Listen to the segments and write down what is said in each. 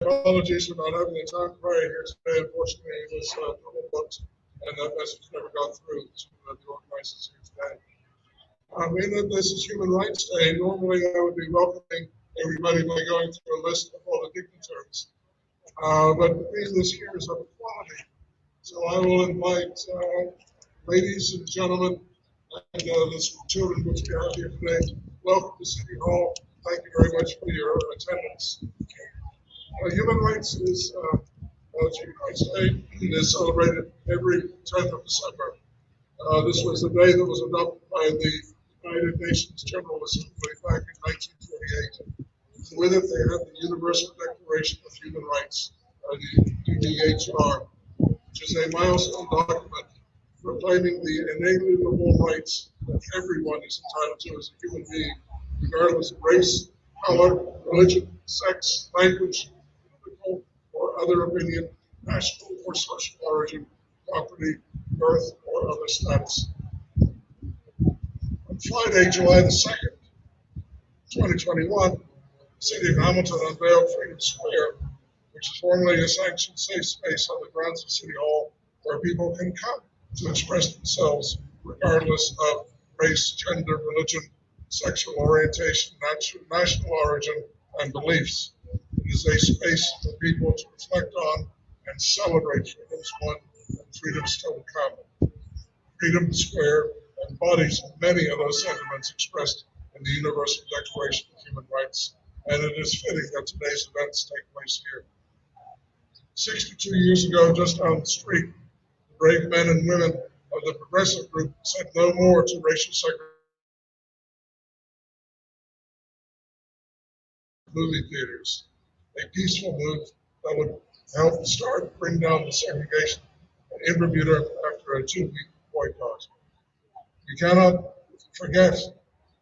apologies for not having the time prior here today. Unfortunately, it was double booked, and that message never got through to the organizers here today. Being that this is Human Rights Day, normally I would be welcoming everybody by going through a list of all the dignitaries. But being this year is of equality, so I will invite ladies and gentlemen and the children which we have here today. Welcome to City Hall. Thank you very much for your attendance. Human Rights is Human Rights Day is celebrated every 10th of December. This was the day that was adopted by the United Nations General Assembly back in 1948. With it, they had the Universal Declaration of Human Rights, the UDHR, which is a milestone document proclaiming the inalienable rights that everyone is entitled to as a human being, regardless of race, color, religion, sex, language, political or other opinion, national or social origin, property, birth, or other status. On Friday, July the 2nd, 2021, the City of Hamilton unveiled Freedom Square, which is formally a sanctioned safe space on the grounds of City Hall where people can come to express themselves regardless of race, gender, religion, sexual orientation, national origin, and beliefs. It is a space for people to reflect on and celebrate freedoms won and freedoms still to come. Freedom Square embodies many of those sentiments expressed in the Universal Declaration of Human Rights, and it is fitting that today's events take place here. 62 years ago, just down the street, the brave men and women of the Progressive Group said no more to racial segregation. Movie theaters, a peaceful move that would help bring down the segregation in Bermuda after a 2-week boycott. We cannot forget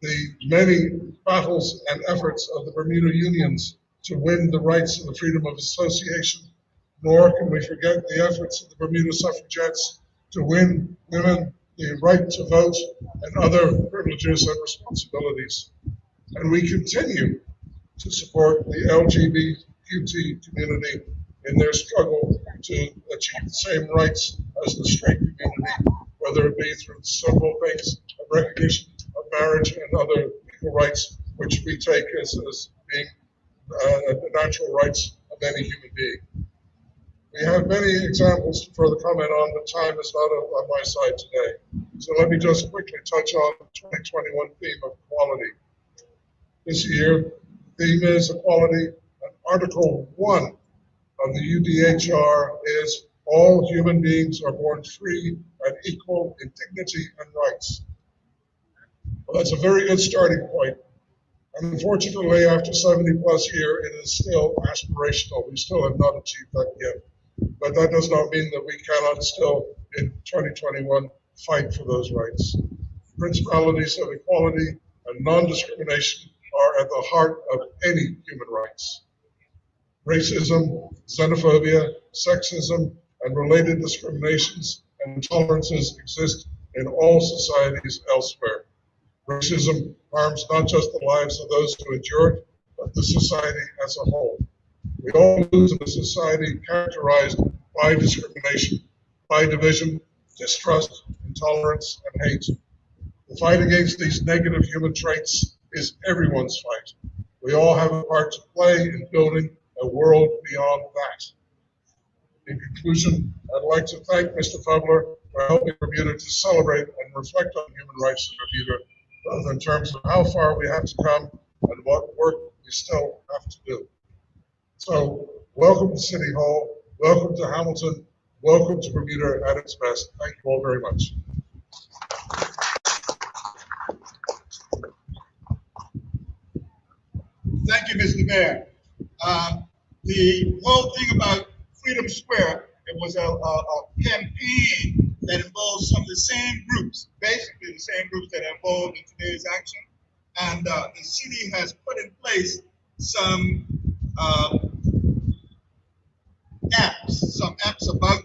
the many battles and efforts of the Bermuda unions to win the rights of the freedom of association, nor can we forget the efforts of the Bermuda suffragettes to win women the right to vote and other privileges and responsibilities. And we continue to support the LGBTQ community in their struggle to achieve the same rights as the straight community, whether it be through simple things of recognition of marriage and other legal rights, which we take as being the natural rights of any human being. We have many examples to further comment on, but time is not on my side today. So let me just quickly touch on the 2021 theme of equality. This year, the theme is equality, and Article 1 of the UDHR is all human beings are born free and equal in dignity and rights. Well, that's a very good starting point. And unfortunately, after 70 plus years, it is still aspirational. We still have not achieved that yet. But that does not mean that we cannot still, in 2021, fight for those rights. Principalities of equality and non-discrimination are at the heart of any human rights. Racism, xenophobia, sexism, and related discriminations and intolerances exist in all societies elsewhere. Racism harms not just the lives of those who endure it, but the society as a whole. We all live in a society characterized by discrimination, by division, distrust, intolerance, and hate. The fight against these negative human traits is everyone's fight. We all have a part to play in building a world beyond that. In conclusion, I'd like to thank Mr. Fubler for helping Bermuda to celebrate and reflect on human rights in Bermuda, both in terms of how far we have to come and what work we still have to do. So, welcome to City Hall, welcome to Hamilton, welcome to Bermuda at its best. Thank you all very much. Thank you, Mr. Mayor. The whole thing about Freedom Square, it was a campaign that involved some of the same groups, basically the same groups that are involved in today's action. And the city has put in place some apps about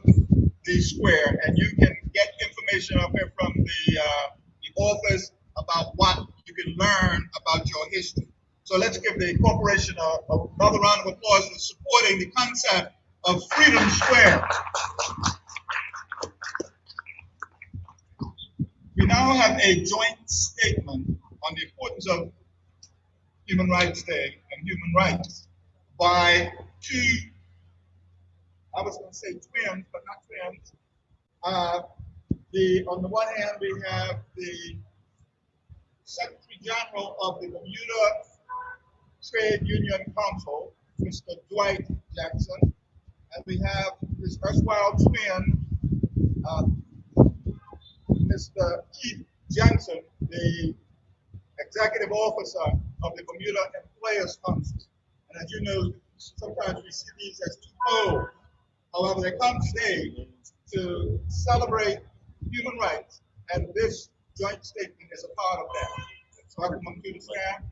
the square, and you can get information up here from the office about what you can learn about your history. So So let's give the corporation another round of applause for supporting the concept of Freedom Square. We now have a joint statement on the importance of Human Rights Day and human rights by two, I was going to say twins, but not twins. On the one hand, we have the Secretary General of the Bermuda Trade Union Council, Mr. Dwight Jackson, and we have his erstwhile twin, Mr. Keith Johnson, the executive officer of the Bermuda Employers Council. And as you know, sometimes we see these as two poles. However, they come today to celebrate human rights, and this joint statement is a part of that. So I come to the stand.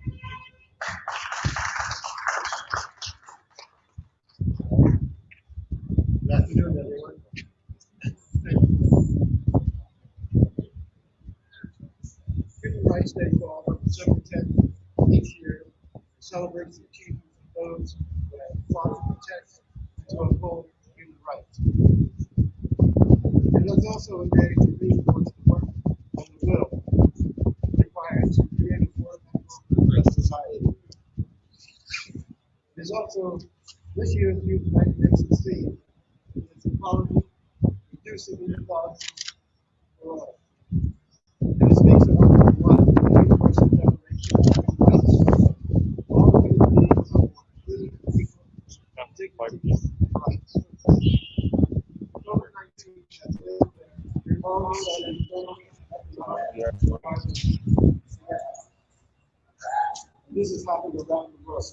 Good afternoon, everyone. Human Rights Day falls on December 10th each year. Celebrates the achievements of those who have fought to protect and to uphold human rights. It is also a day to reinforce the work and the will required to create a more just society. It is also this year's Youth United Nations theme. It's equality, reducing inequality for all. And it speaks of one universal declaration of human rights. All human beings are including equal dignity and rights. COVID-19 has been long setting this is happening around the world.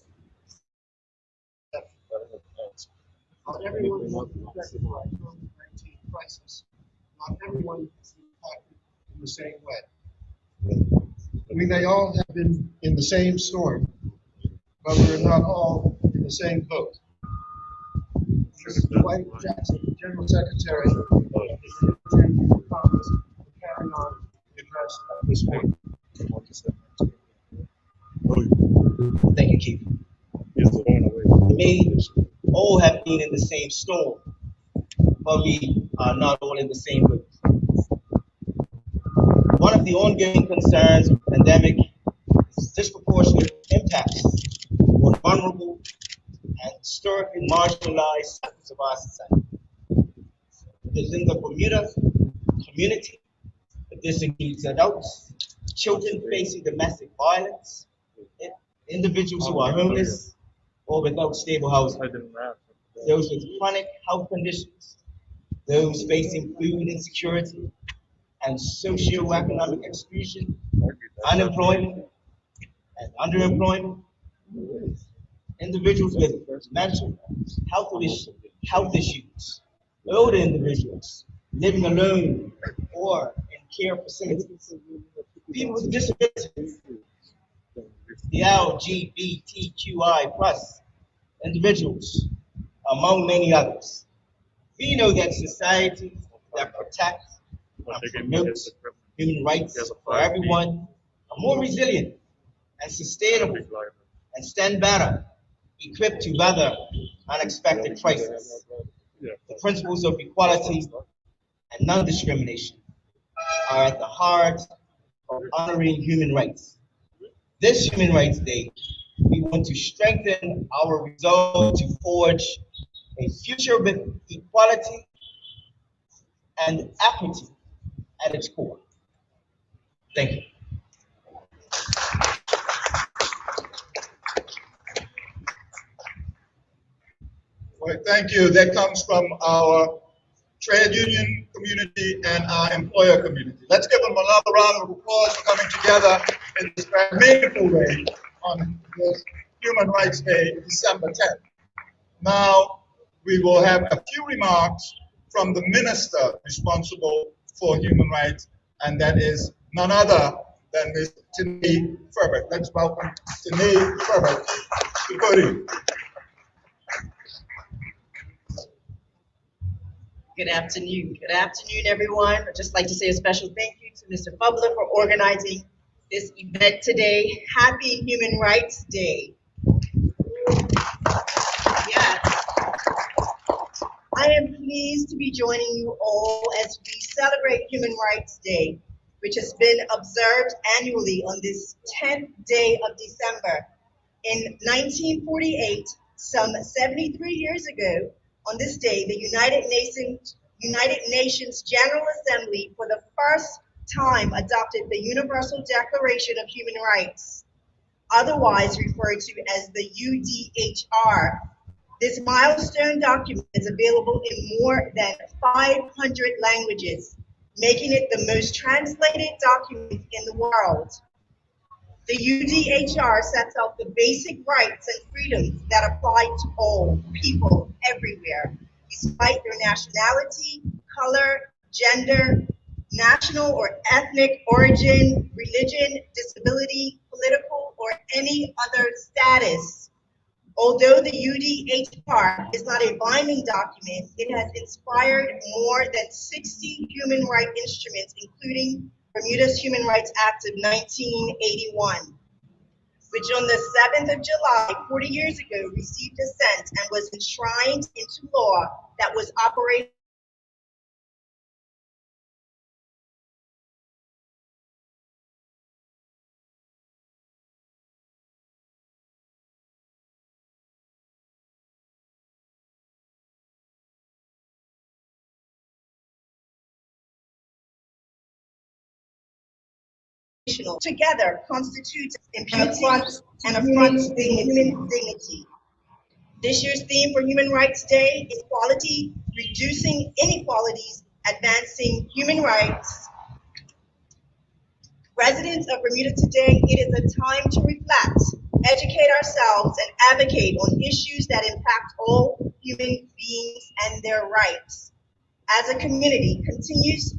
Not everyone is affected by the COVID-19 crisis. Not everyone is impacted in the same way. We may all have been in the same storm, but we're not all in the same boat. Mr. Dwight Jackson, General Secretary of the Congress, will carry on the address at this point. Thank you, Keith. We may all have been in the same storm, but we are not all in the same boat. One of the ongoing concerns of the pandemic is disproportionate impacts on vulnerable and historically marginalized sectors of our society. Within the Bermuda community, this includes adults, children facing domestic violence, individuals who are homeless or without stable housing, those with chronic health conditions, those facing food insecurity and socioeconomic exclusion, unemployment and underemployment, individuals with mental health issues, older individuals living alone or in care facilities, people with disabilities, the LGBTQI plus individuals, among many others. We know that societies that protect and promote human rights for everyone are more resilient and sustainable and stand better equipped to weather unexpected crises. The principles of equality and non-discrimination are at the heart of honoring human rights. This Human Rights Day, we want to strengthen our resolve to forge a future with equality and equity at its core. Thank you. Well, thank you. That comes from our trade union community and our employer community. Let's give them another round of applause for coming together in this very meaningful way on this Human Rights Day, December 10th. Now, we will have a few remarks from the minister responsible for human rights, and that is none other than Ms. Tanae Ferbert. Let's welcome Tanae Ferbert to the podium. Good afternoon. Good afternoon, everyone. I'd just like to say a special thank you to Mr. Fubler for organizing this event today. Happy Human Rights Day. Yes, I am pleased to be joining you all as we celebrate Human Rights Day, which has been observed annually on this 10th day of December. In 1948, some 73 years ago, on this day, the United Nations General Assembly for the first time adopted the Universal Declaration of Human Rights, otherwise referred to as the UDHR. This milestone document is available in more than 500 languages, making it the most translated document in the world. The UDHR sets out the basic rights and freedoms that apply to all people everywhere, despite their nationality, color, gender, national or ethnic origin, religion, disability, political, or any other status. Although the UDHR is not a binding document, it has inspired more than 60 human rights instruments, including Bermuda's Human Rights Act of 1981, which on the 7th of July, 40 years ago, received assent and was enshrined into law that was operated together constitutes impunity and affronts the human dignity. This year's theme for Human Rights Day is equality, reducing inequalities, advancing human rights. Residents of Bermuda today, it is a time to reflect, educate ourselves, and advocate on issues that impact all human beings and their rights. As our community continues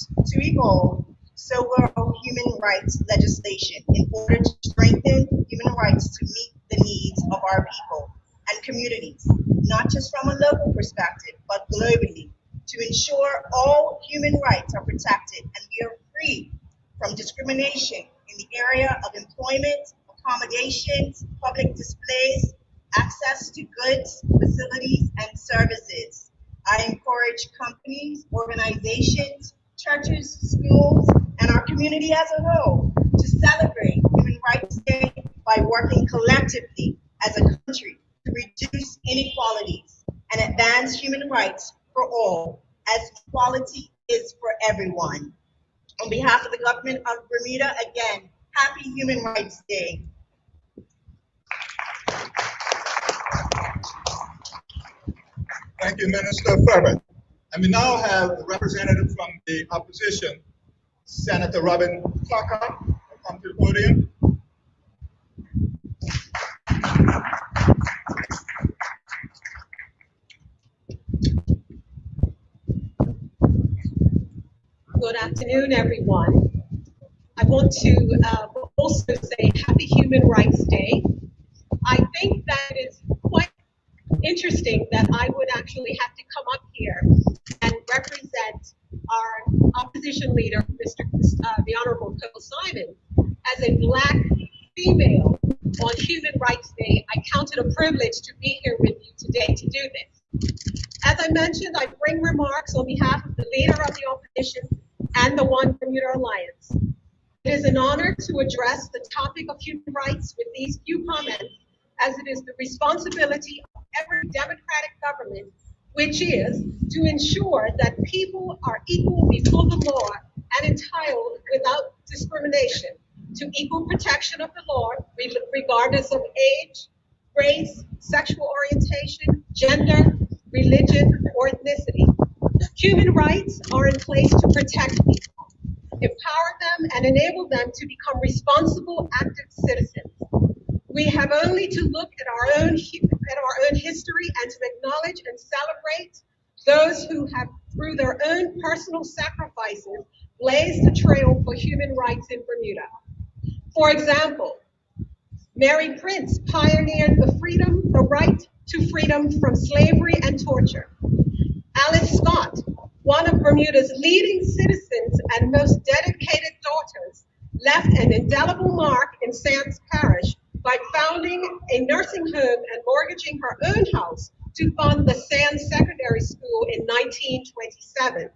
to evolve, so will human rights legislation in order to strengthen human rights to meet the needs of our people and communities, not just from a local perspective, but globally, to ensure all human rights are protected and we are free from discrimination in the area of employment, accommodations, public displays, access to goods, facilities, and services. I encourage companies, organizations, churches, schools, and our community as a whole to celebrate Human Rights Day by working collectively as a country to reduce inequalities and advance human rights for all, as equality is for everyone. On behalf of the government of Bermuda, again, happy Human Rights Day. Thank you, Minister Ferber. And we now have a representative from the opposition, Senator Robin Clark, come to the podium. Good afternoon, everyone. I want to also say Happy Human Rights Day. I think that it is quite interesting that I would actually have to come up here and represent our opposition leader, the Honorable Cole Simon, as a Black female on Human Rights Day. I count it a privilege to be here with you today to do this. As I mentioned, I bring remarks on behalf of the leader of the opposition and the One Bermuda Alliance. It is an honor to address the topic of human rights with these few comments, as it is the responsibility of every democratic government, which is to ensure that people are equal before the law and entitled without discrimination to equal protection of the law, regardless of age, race, sexual orientation, gender, religion, or ethnicity. Human rights are in place to protect people, empower them, and enable them to become responsible, active citizens. We have only to look at our own history and to acknowledge and celebrate those who have, through their own personal sacrifices, blazed the trail for human rights in Bermuda. For example, Mary Prince pioneered the right to freedom from slavery and torture. Alice Scott one of Bermuda's leading citizens and most dedicated daughters, left an indelible mark in Sands Parish by founding a nursing home and mortgaging her own house to fund the Sands Secondary School in 1927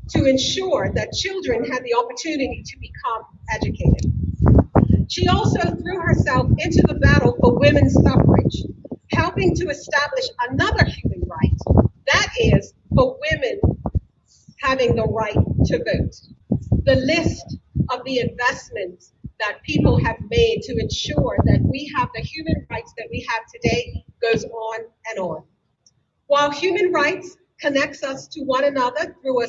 to ensure that children had the opportunity to become educated. She also threw herself into the battle for women's suffrage, helping to establish another human right, that is, for women having the right to vote. The list of the investments that people have made to ensure that we have the human rights that we have today goes on and on. While human rights connects us to one another through a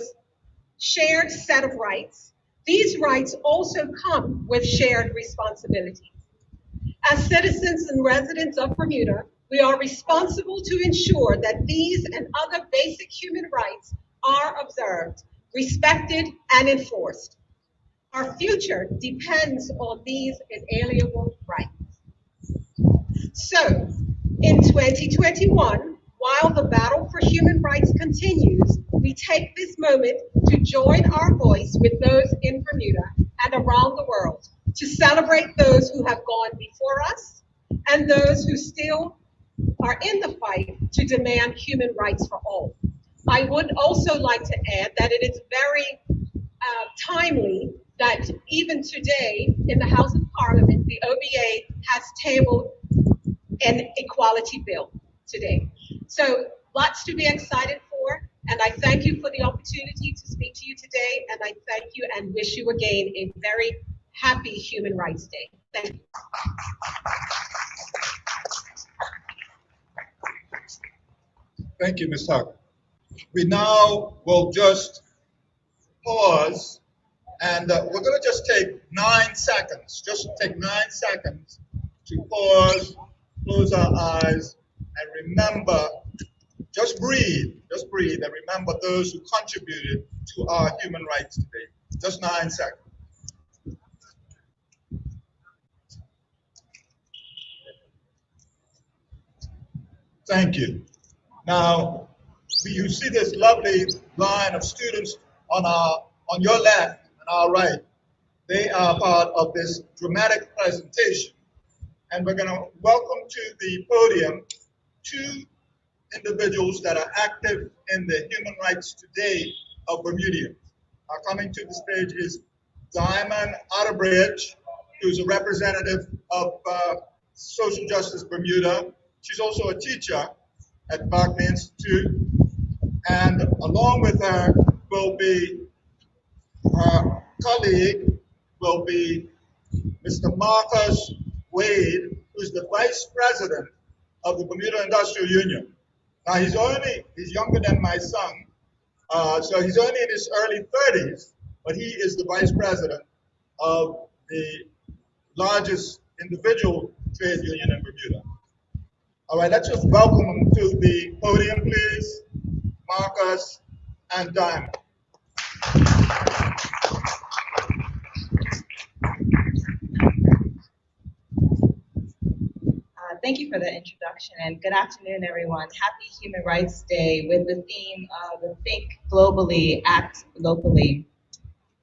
shared set of rights, these rights also come with shared responsibilities. As citizens and residents of Bermuda, we are responsible to ensure that these and other basic human rights are observed, respected, and enforced. Our future depends on these inalienable rights. So, in 2021, while the battle for human rights continues, we take this moment to join our voice with those in Bermuda and around the world to celebrate those who have gone before us and those who still are in the fight to demand human rights for all. I would also like to add that it is very timely that even today in the House of Parliament, the OBA has tabled an equality bill today. So lots to be excited for, and I thank you for the opportunity to speak to you today, and I thank you and wish you again a very happy Human Rights Day. Thank you. Thank you, Ms. Tucker. We now will just pause, and we're going to just take 9 seconds, to pause, close our eyes, and remember, just breathe, and remember those who contributed to our human rights today. Just 9 seconds. Thank you. Now, you see this lovely line of students on your left and our right. They are part of this dramatic presentation. And we're going to welcome to the podium 2 individuals that are active in the human rights today of Bermudians. Coming to the stage is Diamond Otterbridge, who's a representative of Social Justice Bermuda. She's also a teacher at Berkeley Institute. And along with her will be her colleague, will be Mr. Marcus Wade, who's the Vice President of the Bermuda Industrial Union. Now he's younger than my son, so he's only in his early 30s, but he is the Vice President of the largest individual trade union in Bermuda. All right, let's just welcome him to the podium, please. Marcus and Diamond. Thank you for the introduction, and good afternoon, everyone. Happy Human Rights Day with the theme of Think Globally, Act Locally.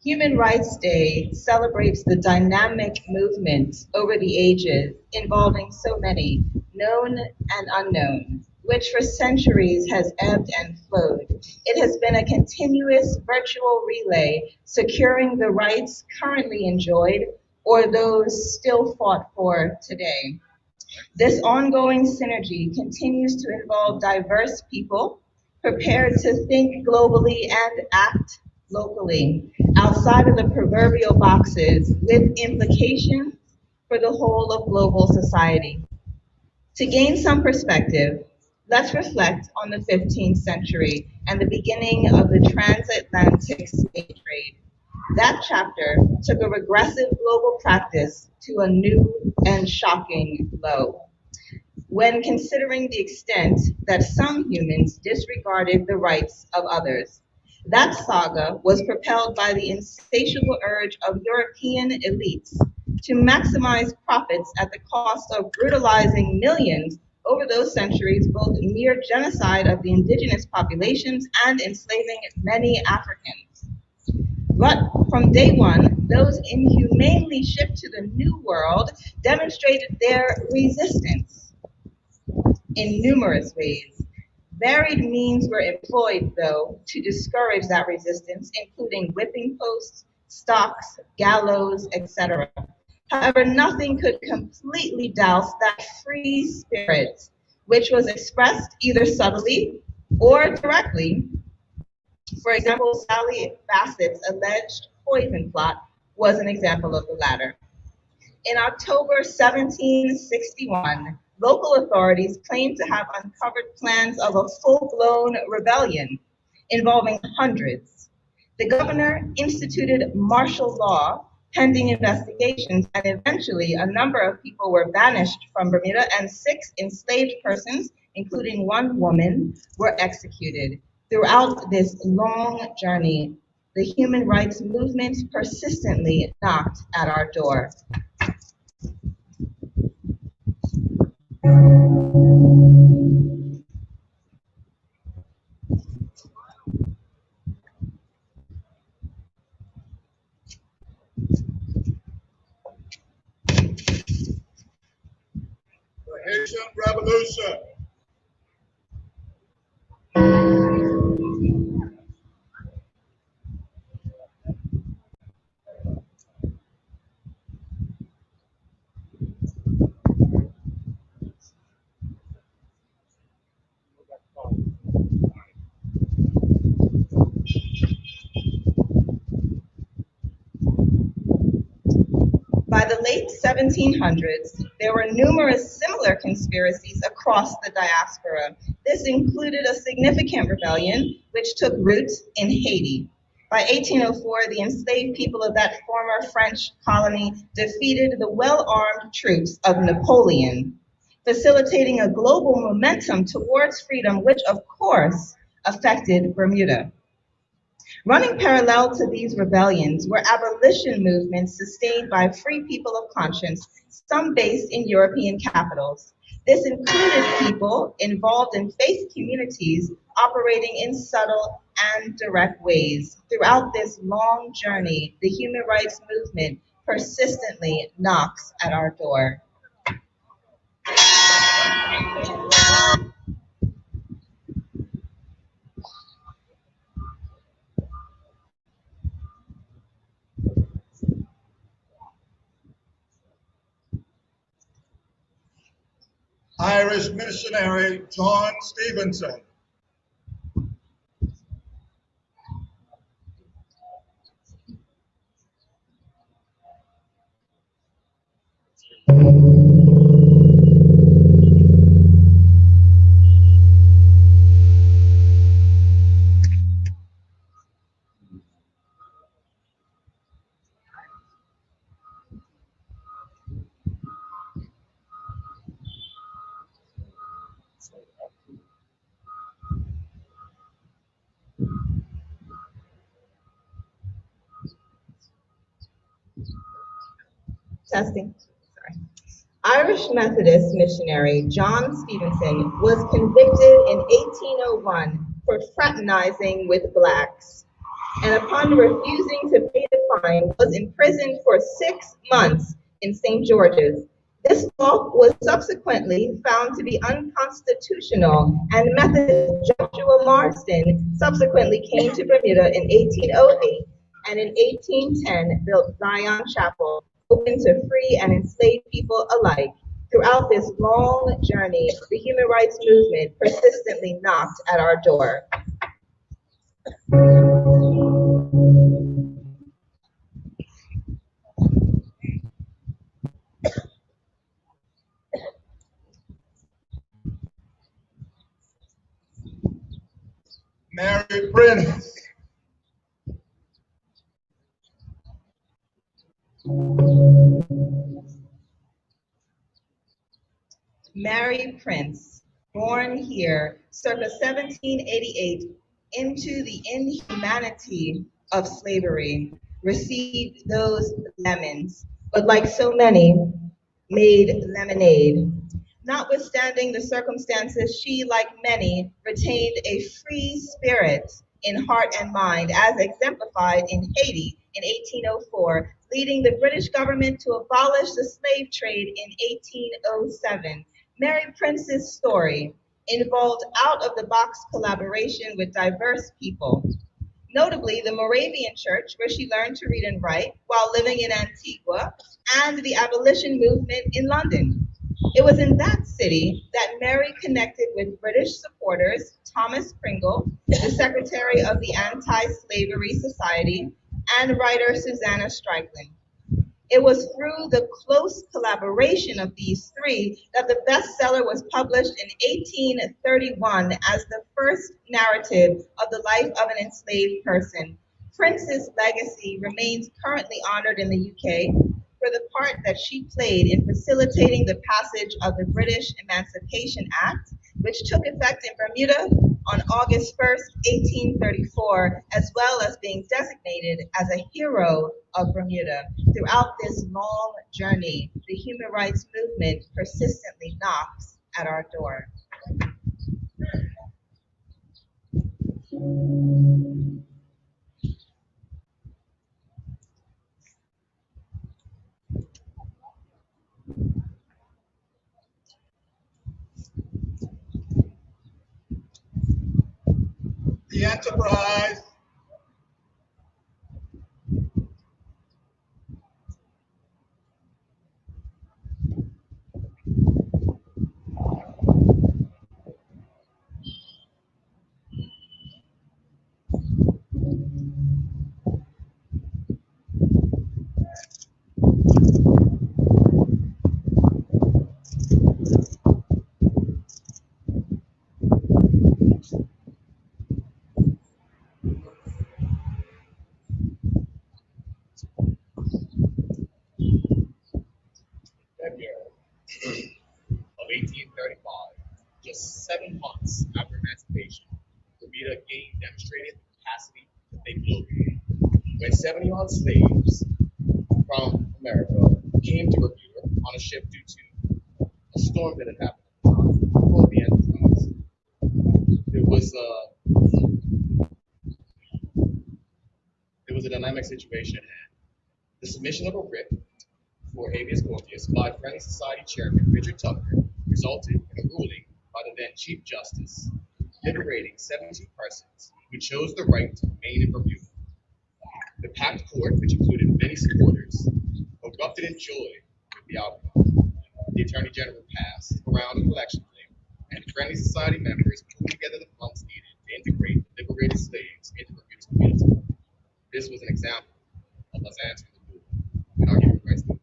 Human Rights Day celebrates the dynamic movement over the ages involving so many, known and unknown, which for centuries has ebbed and flowed. It has been a continuous virtual relay securing the rights currently enjoyed or those still fought for today. This ongoing synergy continues to involve diverse people prepared to think globally and act locally, outside of the proverbial boxes, with implications for the whole of global society. To gain some perspective, let's reflect on the 15th century and the beginning of the transatlantic slave trade. That chapter took a regressive global practice to a new and shocking low. When considering the extent that some humans disregarded the rights of others, that saga was propelled by the insatiable urge of European elites to maximize profits at the cost of brutalizing millions over those centuries, both mere genocide of the indigenous populations and enslaving many Africans. But from day one, those inhumanely shipped to the New World demonstrated their resistance in numerous ways. Varied means were employed, though, to discourage that resistance, including whipping posts, stocks, gallows, etc. However, nothing could completely douse that free spirit, which was expressed either subtly or directly. For example, Sally Bassett's alleged poison plot was an example of the latter. In October 1761, local authorities claimed to have uncovered plans of a full-blown rebellion involving hundreds. The governor instituted martial law pending investigations, and eventually a number of people were banished from Bermuda, and 6 enslaved persons, including one woman, were executed. Throughout this long journey, the human rights movement persistently knocked at our door. The Haitian Revolution. By the late 1700s, there were numerous similar conspiracies across the diaspora. This included a significant rebellion which took root in Haiti. By 1804, the enslaved people of that former French colony defeated the well-armed troops of Napoleon, facilitating a global momentum towards freedom, which of course affected Bermuda. Running parallel to these rebellions were abolition movements sustained by free people of conscience, some based in European capitals. This included people involved in faith communities operating in subtle and direct ways. Throughout this long journey, the human rights movement persistently knocks at our door. Irish missionary John Stevenson. Testing. Sorry. Irish Methodist missionary John Stevenson was convicted in 1801 for fraternizing with blacks, and upon refusing to pay the fine, was imprisoned for 6 months in St. George's. This law was subsequently found to be unconstitutional, and Methodist Joshua Marston subsequently came to Bermuda in 1808, and in 1810 built Zion Chapel, open to free and enslaved people alike. Throughout this long journey, the human rights movement persistently knocked at our door. Mary Prince. Mary Prince, born here circa 1788 into the inhumanity of slavery, received those lemons, but like so many, made lemonade. Notwithstanding the circumstances, she, like many, retained a free spirit in heart and mind, as exemplified in Haiti in 1804, leading the British government to abolish the slave trade in 1807. Mary Prince's story involved out of the box collaboration with diverse people, notably the Moravian Church, where she learned to read and write while living in Antigua, and the abolition movement in London. It was in that city that Mary connected with British supporters Thomas Pringle, the secretary of the Anti Slavery Society, and writer Susanna Strickland. It was through the close collaboration of these three that the bestseller was published in 1831 as the first narrative of the life of an enslaved person. Prince's legacy remains currently honored in the UK for the part that she played in facilitating the passage of the British Emancipation Act, which took effect in Bermuda on August 1st, 1834, as well as being designated as a hero of Bermuda. Throughout this long journey, the human rights movement persistently knocks at our door. The enterprise February of 1835, just 7 months after emancipation, Bermuda again demonstrated the capacity to think globally. When 70-odd slaves from America came to Bermuda on a ship due to a storm that had happened at the time called the Enterprise, it was a dynamic situation at hand. The submission of a writ for habeas corpus by Friendly Society Chairman Richard Tucker resulted in a ruling by the then Chief Justice liberating 72 persons who chose the right to remain in Bermuda. The packed court, which included many supporters, erupted in joy with the outcome. The Attorney General passed a round of election claim, and Friendly Society members pulled together the funds needed to integrate the liberated slaves into Bermuda's community. This was an example of us answering the door in our human rights movement.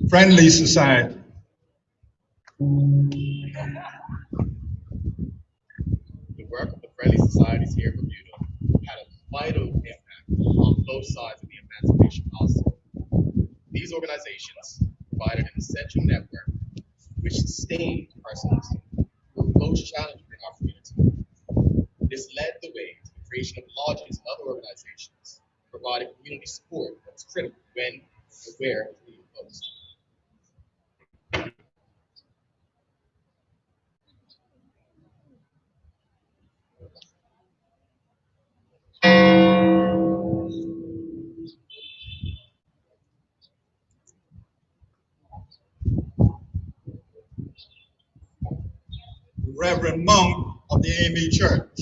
Friendly Society. The work of the Friendly Societies here in Bermuda had a vital impact on both sides of the emancipation process. These organizations provided an essential network which sustained persons who were most challenged in our community. This led the way to the creation of lodges and other organizations, providing community support that was critical when and where it was being imposed. Reverend Monk of the AME Church.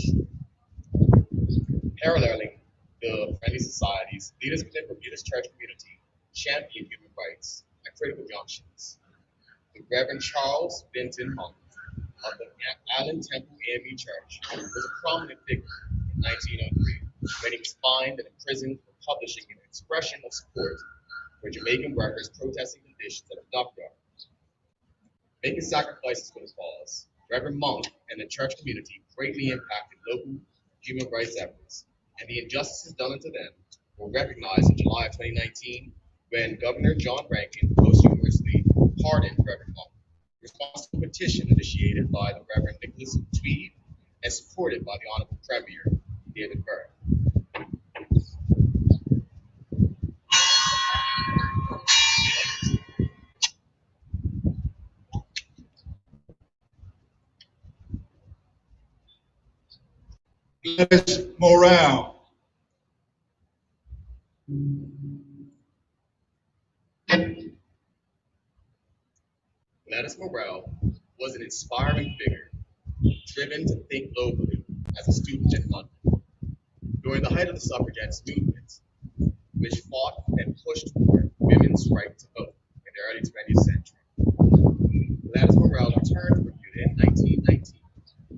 Paralleling the Friendly Societies, leaders within Bermuda's church community championed human rights at critical junctions. The Reverend Charles Benton Monk of the Allen Temple AME Church was a prominent figure in 1903 when he was fined and imprisoned for publishing an expression of support for Jamaican workers protesting conditions at the dockyard. Making sacrifices for the cause, Reverend Monk and the church community greatly impacted local human rights efforts, and the injustices done unto them were recognized in July of 2019 when Governor John Rankin posthumously pardoned Reverend Monk, responding petition initiated by the Reverend Nicholas Tweed and supported by the Honorable Premier David Byrne. Gladys Morale. Gladys Morale was an inspiring figure, driven to think globally as a student in London. During the height of the suffragettes movement, which fought and pushed for women's right to vote in the early 20th century, Gladys Morale returned to Bermuda in 1919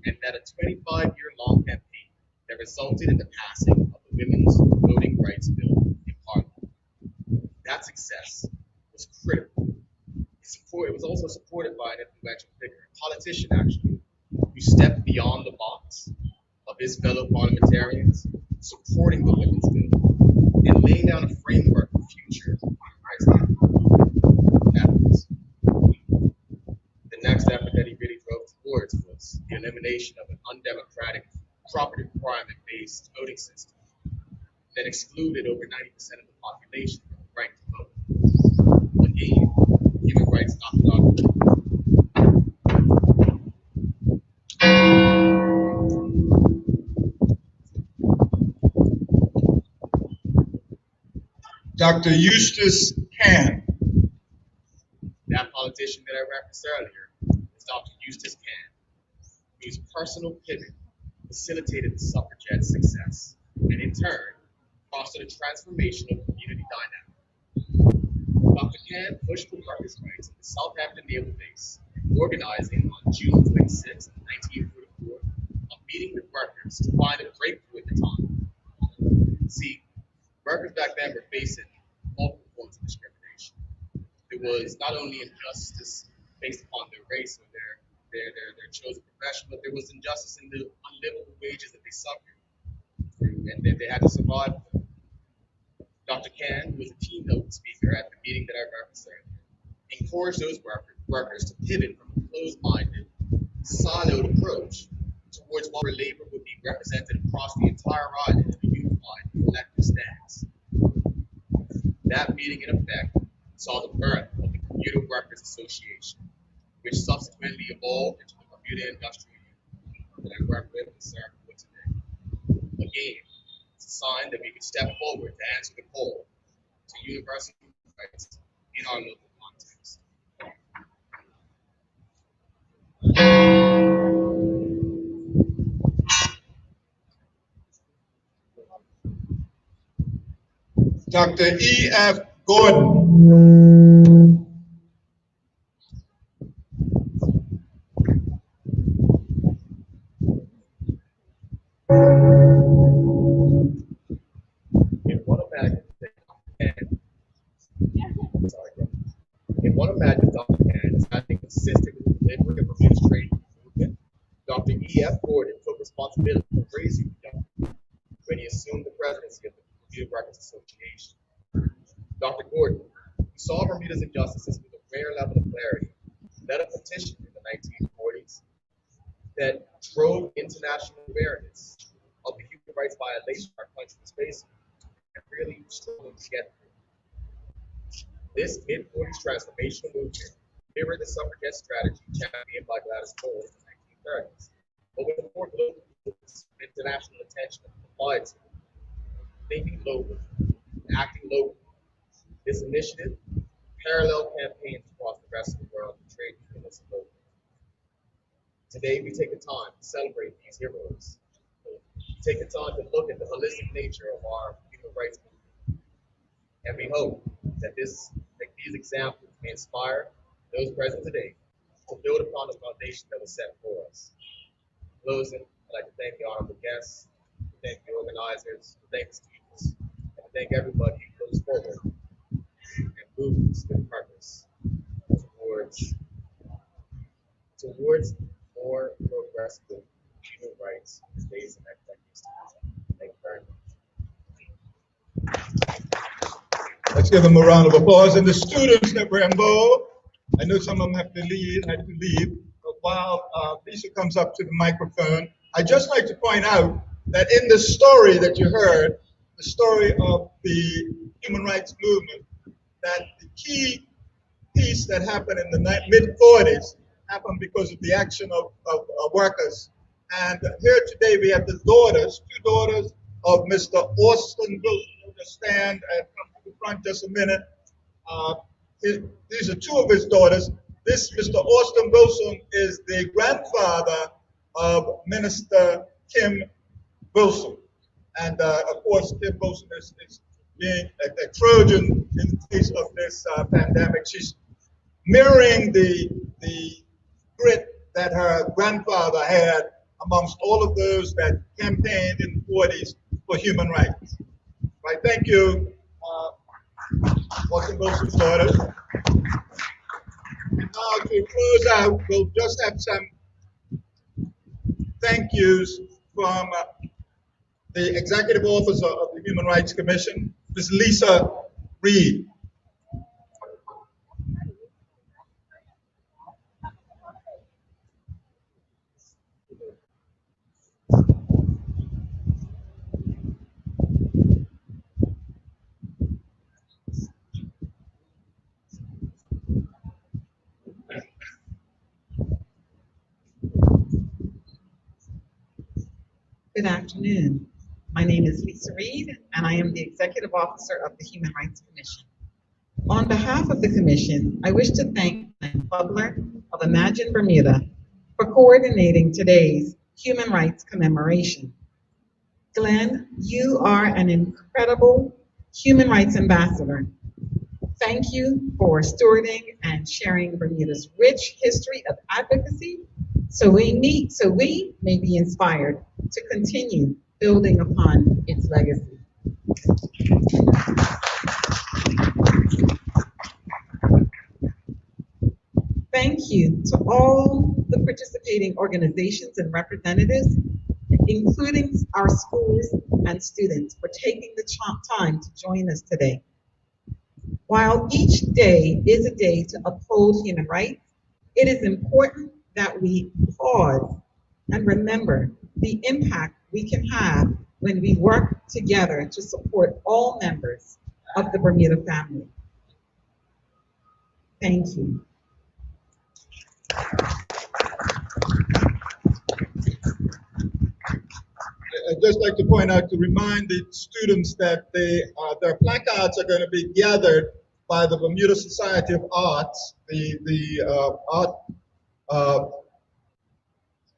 and led a 25-year-long campaign that resulted in the passing of the Women's Voting Rights Bill in Parliament. That success was critical. It was also supported by an influential figure, a politician actually, who stepped beyond the box of his fellow parliamentarians, supporting the women's bill and laying down a framework for future human rights efforts. The next effort that he really drove towards was the elimination of an undemocratic property requirement-based voting system that excluded over 90% of the population from the right to vote. Again, human rights not done. Dr. Eustace Can. That politician that I referenced earlier is Dr. Eustace Can, whose personal pivot facilitated the suffragettes' success and in turn fostered a transformation of community dynamic. Dr. Can pushed for workers' rights at the Southampton Naval Base, organizing on June 26, 1944, a meeting with workers to find a breakthrough at the time. See, workers back then were facing multiple forms of discrimination. There was not only injustice based upon their race or their chosen profession, but there was injustice in the unlivable wages that they suffered and that they had to survive. Dr. Can, who was a keynote speaker at the meeting that I referenced earlier, encouraged those workers to pivot from a closed-minded, siloed approach towards one where labor would be represented across the entire island in a unified collective stance. That meeting, in effect, saw the birth of the Bermuda Workers Association, which subsequently evolved into the Bermuda Industrial Union that I work with and serve with today. Again, it's a sign that we can step forward to answer the call to universal human rights in our local context. Dr. E.F. Gordon. If one imagines Dr. Can as having consistent with the delivery of Bermuda's trade movement, Dr. E.F. Gordon took responsibility for raising the young when he assumed the presidency of the Bermuda Workers Association. Dr. Gordon, who saw Bermuda's injustices with a rare level of clarity, led a petition in the 1940s that drove international awareness of the human rights violations our country was facing and really struggled to get through. This mid-40s transformational movement mirrored the suffragette strategy championed by Gladys Cole in the 1930s, but with a more global focus and international attention applied to it. Thinking globally, acting locally. This initiative paralleled campaigns across the rest of the world to trade unionists globally. Today, we take the time to celebrate these heroes. We take the time to look at the holistic nature of our human rights movement. And we hope that these examples may inspire those present today to build upon the foundation that was set for us. In closing, I'd like to thank the honorable guests, to thank the organizers, to thank the students, and to thank everybody who goes forward and moves with purpose towards more progressive human rights in the days and decades to come. Thank you very much. Let's give them a round of applause. And the students that were involved, I know some of them had to leave. while Lisa comes up to the microphone, I'd just like to point out that in the story that you heard, the story of the human rights movement, that the key piece that happened in the mid-40s happened because of the action of workers. And here today we have the daughters, two daughters of Mr. Austin Wilson, who will stand and come to the front just a minute. These are two of his daughters. This Mr. Austin Wilson is the grandfather of Minister Kim Wilson. And of course, Kim Wilson is being a Trojan in the face of this pandemic. She's mirroring the grit that her grandfather had amongst all of those that campaigned in the 40s for human rights. Right, thank you, Austin Wilson's daughters. And now to close out, we'll just have some thank yous from the Executive Officer of the Human Rights Commission, Ms. Lisa Reed. Good afternoon. My name is Lisa Reed, and I am the Executive Officer of the Human Rights Commission. On behalf of the Commission, I wish to thank Glenn Bubler of Imagine Bermuda for coordinating today's Human Rights Commemoration. Glenn, you are an incredible human rights ambassador. Thank you for stewarding and sharing Bermuda's rich history of advocacy so we may be inspired to continue building upon its legacy. Thank you to all the participating organizations and representatives, including our schools and students, for taking the time to join us today. While each day is a day to uphold human rights, it is important that we pause and remember the impact we can have when we work together to support all members of the Bermuda family. Thank you. I'd just like to point out, to remind the students that their placards are going to be gathered by the Bermuda Society of Arts, the art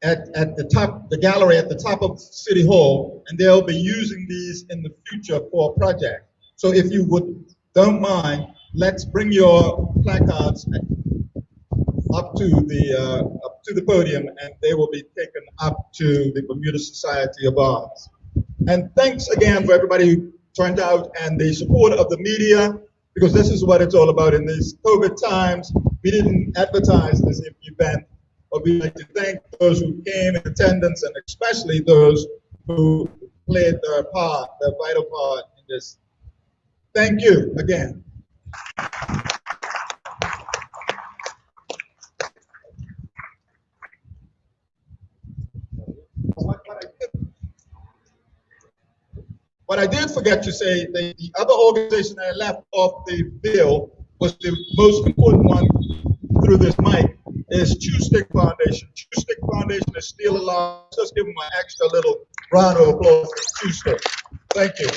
at the top, the gallery at the top of City Hall, and they'll be using these in the future for a project. So if you don't mind, let's bring your placards up to the podium, and they will be taken up to the Bermuda Society of Arts. And thanks again for everybody who turned out and the support of the media, because this is what it's all about in these COVID times. We didn't advertise this event, but we'd like to thank those who came in attendance, and especially those who played their vital part in this. Thank you again. What I did forget to say, the other organization that I left off the bill was the most important one through this mic, is Chew Stick Foundation. Chew Stick Foundation is still alive. Just give them an extra little round of applause for Chew Stick. Thank you.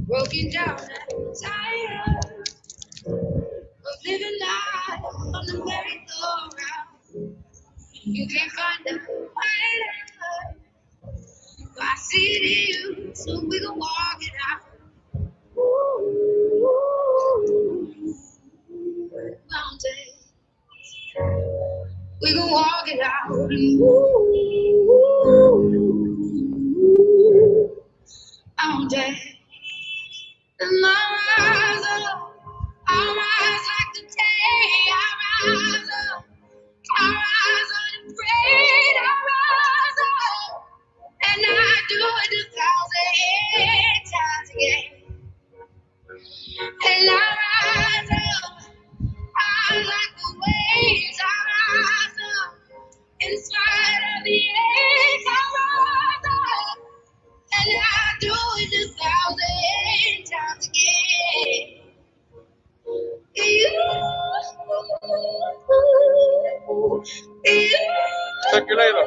broken down and tired of living life on the merry-go-round. You can't find a way. I see it in you, so we can walk it out. Ooh, mountain, we can walk it out. Ooh, mountain, and I rise like the day, I rise up. I rise unafraid, I rise up, and I do it 1,000 times again. And I rise up, I like the waves, I rise up, in spite of the aches, I rise up, and I do it 1,000 times again. Talk to you later.